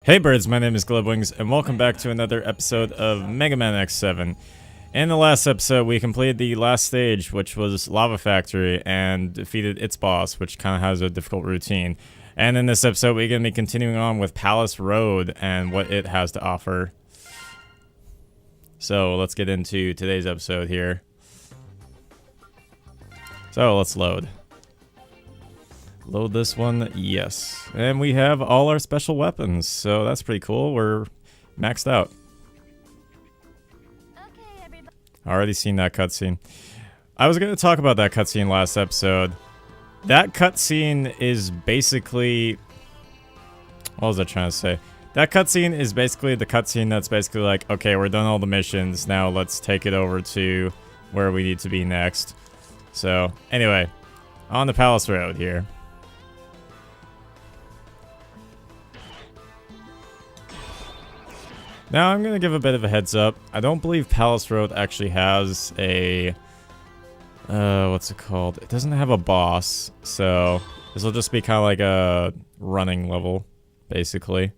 Hey birds, my name is Glowwings, and welcome back to another episode of MegaMan X7. In the last episode, we completed the last stage, which was Lava Factory, and defeated its boss, which kind of has a difficult routine. And in this episode, we're going to be continuing on with Palace Road and what it has to offer. So let's get into today's episode here. So let's load. Load this one, yes. And we have all our special weapons, so that's pretty cool. We're maxed out. Okay, everybody. Already seen that cutscene. I was going to talk about that cutscene last episode. That cutscene is basically... What was I trying to say? That cutscene is basically the cutscene that's basically like, okay, we're done all the missions, now let's take it over to where we need to be next. So, anyway, on the Palace Road here. Now, I'm going to give a bit of a heads up. I don't believe Palace Road actually has a... what's it called? It doesn't have a boss, so this will just be kind of like a running level, basically.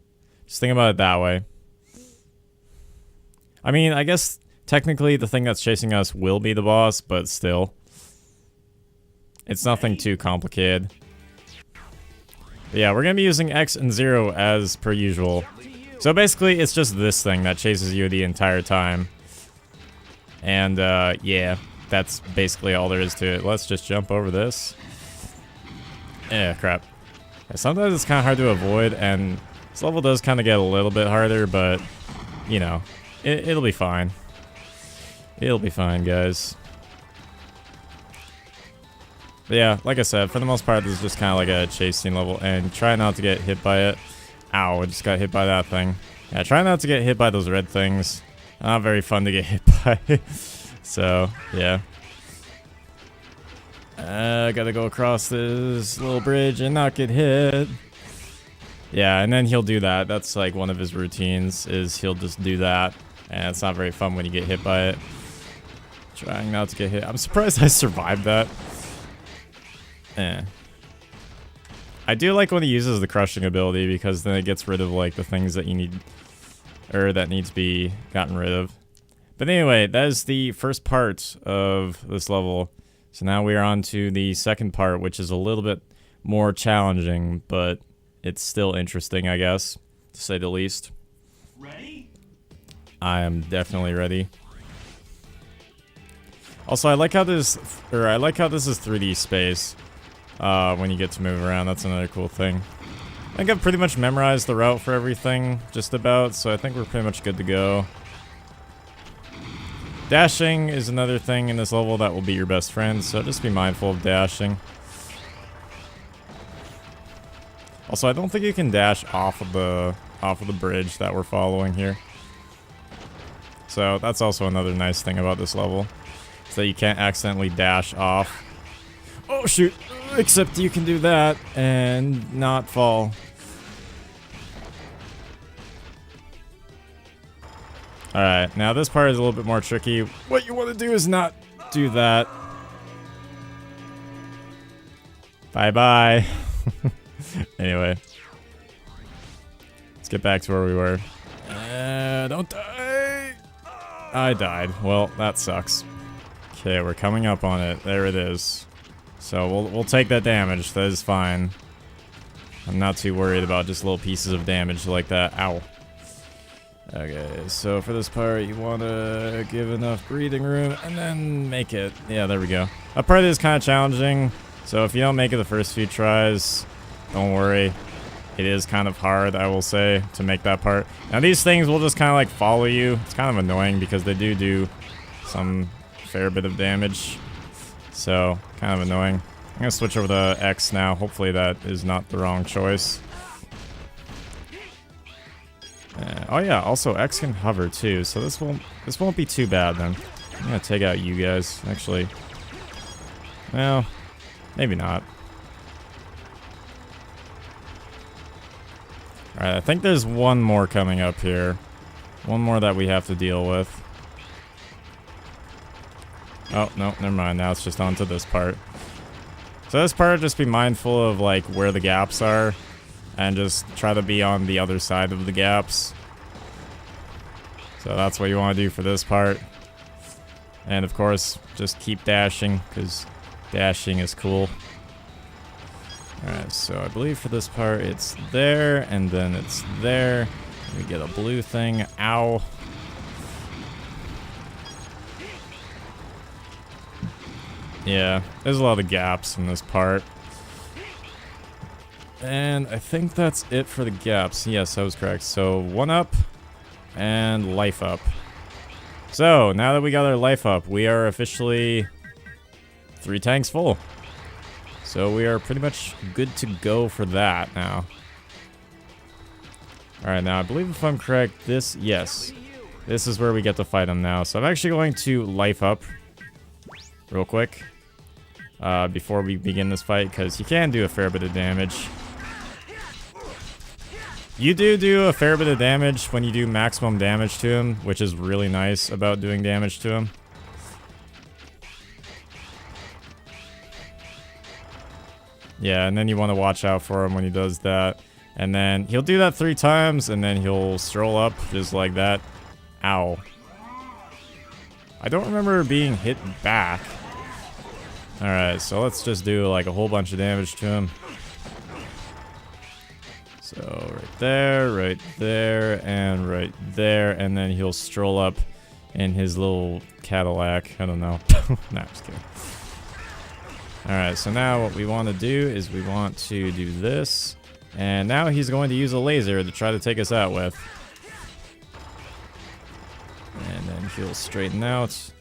Just think about it that way. I mean, I guess technically the thing that's chasing us will be the boss, but still. It's nothing too complicated. But yeah, we're going to be using X and 0 as per usual. So basically, it's just this thing that chases you the entire time. And, yeah, that's basically all there is to it. Let's just jump over this. Crap. Yeah, sometimes it's kind of hard to avoid, and this level does kind of get a little bit harder, but, you know, it'll be fine. It'll be fine, guys. But yeah, like I said, for the most part, this is just kind of like a chasing level, and try not to get hit by it. Ow, I just got hit by that thing. Yeah, try not to get hit by those red things. Not very fun to get hit by. So, yeah. Gotta go across this little bridge and not get hit. Yeah, and then he'll do that. That's like one of his routines, is he'll just do that. And it's not very fun when you get hit by it. Trying not to get hit. I'm surprised I survived that. I do like when he uses the crushing ability, because then it gets rid of like the things that you need, or that need to be gotten rid of. But anyway, that is the first part of this level. So now we are on to the second part, which is a little bit more challenging, but it's still interesting, I guess, to say the least. Ready? I am definitely ready. Also, I like how this is 3D space. When you get to move around, that's another cool thing. I think I've pretty much memorized the route for everything, just about, so I think we're pretty much good to go. Dashing is another thing in this level that will be your best friend, so just be mindful of dashing. Also, I don't think you can dash off of the bridge that we're following here. So that's also another nice thing about this level, is that you can't accidentally dash off. Oh shoot! Except you can do that and not fall. Alright, now this part is a little bit more tricky. What you want to do is not do that. Bye-bye. Anyway. Let's get back to where we were. Don't die! I died. Well, that sucks. Okay, we're coming up on it. There it is. So we'll take that damage. That is fine. I'm not too worried about just little pieces of damage like that. Ow. Okay, so for this part, you want to give enough breathing room and then make it. Yeah, there we go. That part is kind of challenging, so if you don't make it the first few tries, don't worry. It is kind of hard, I will say, to make that part. Now, these things will just kind of like follow you. It's kind of annoying because they do some fair bit of damage. So, kind of annoying. I'm gonna switch over to X now. Hopefully that is not the wrong choice. Oh yeah, also X can hover too, so this won't be too bad then. I'm gonna take out you guys, actually. Well, maybe not. Alright, I think there's one more coming up here. One more that we have to deal with. Oh, no, never mind. Now it's just on to this part. So this part, just be mindful of like where the gaps are. and just try to be on the other side of the gaps. So that's what you want to do for this part. And of course, just keep dashing, because dashing is cool. Alright, so I believe for this part it's there, and then it's there. We get a blue thing. Ow. Yeah, there's a lot of gaps in this part. And I think that's it for the gaps. Yes, I was correct. So 1 up and life up. So now that we got our life up, we are officially 3 tanks full. So we are pretty much good to go for that now. Alright, now I believe if I'm correct, yes. This is where we get to fight him now. So I'm actually going to life up real quick before we begin this fight, because he can do a fair bit of damage. You do a fair bit of damage when you do maximum damage to him, which is really nice about doing damage to him. Yeah, and then you want to watch out for him when he does that. And then he'll do that 3 times, and then he'll stroll up just like that. Ow. I don't remember being hit back. Alright, so let's just do like a whole bunch of damage to him. So right there, and right there, and then he'll stroll up in his little Cadillac. I don't know. Nah, I'm just kidding. Alright, so now what we want to do is we want to do this. And now he's going to use a laser to try to take us out with. And then he'll straighten out.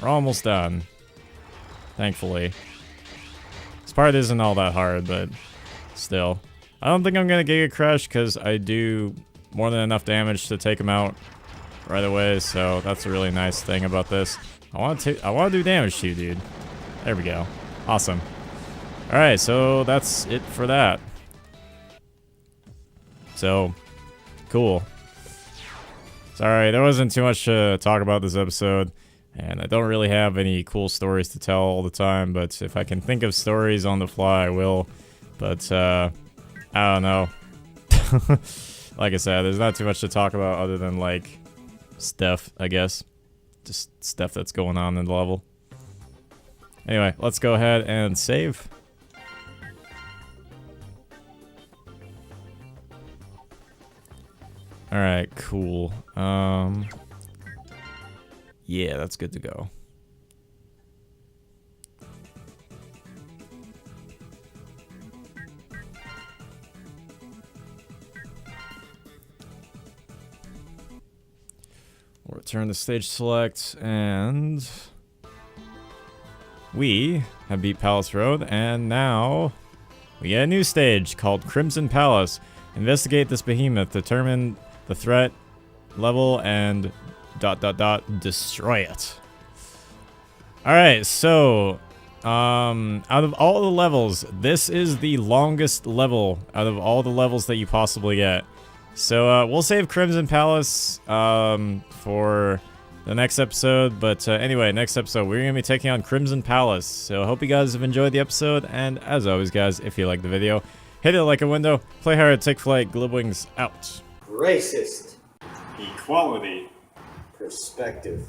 We're almost done. Thankfully. This part isn't all that hard, but still. I don't think I'm going to Giga Crush because I do more than enough damage to take him out right away. So that's a really nice thing about this. I want to do damage to you, dude. There we go. Awesome. Alright, so that's it for that. So, cool. Sorry, there wasn't too much to talk about this episode, and I don't really have any cool stories to tell all the time, but if I can think of stories on the fly, I will. But, I don't know. Like I said, there's not too much to talk about other than, like, stuff, I guess. Just stuff that's going on in the level. Anyway, let's go ahead and save. Alright, cool. Yeah, that's good to go. We'll return to stage select, and we have beat Palace Road, and now we get a new stage called Crimson Palace. Investigate this behemoth, determine the threat level, and ... destroy it. Alright, so out of all the levels, this is the longest level out of all the levels that you possibly get. So we'll save Crimson Palace for the next episode, but anyway, next episode we're gonna be taking on Crimson Palace. So I hope you guys have enjoyed the episode, and as always guys, if you like the video, hit it like a window, play hard, take flight, Glibwings out. Racist. Equality. Perspective.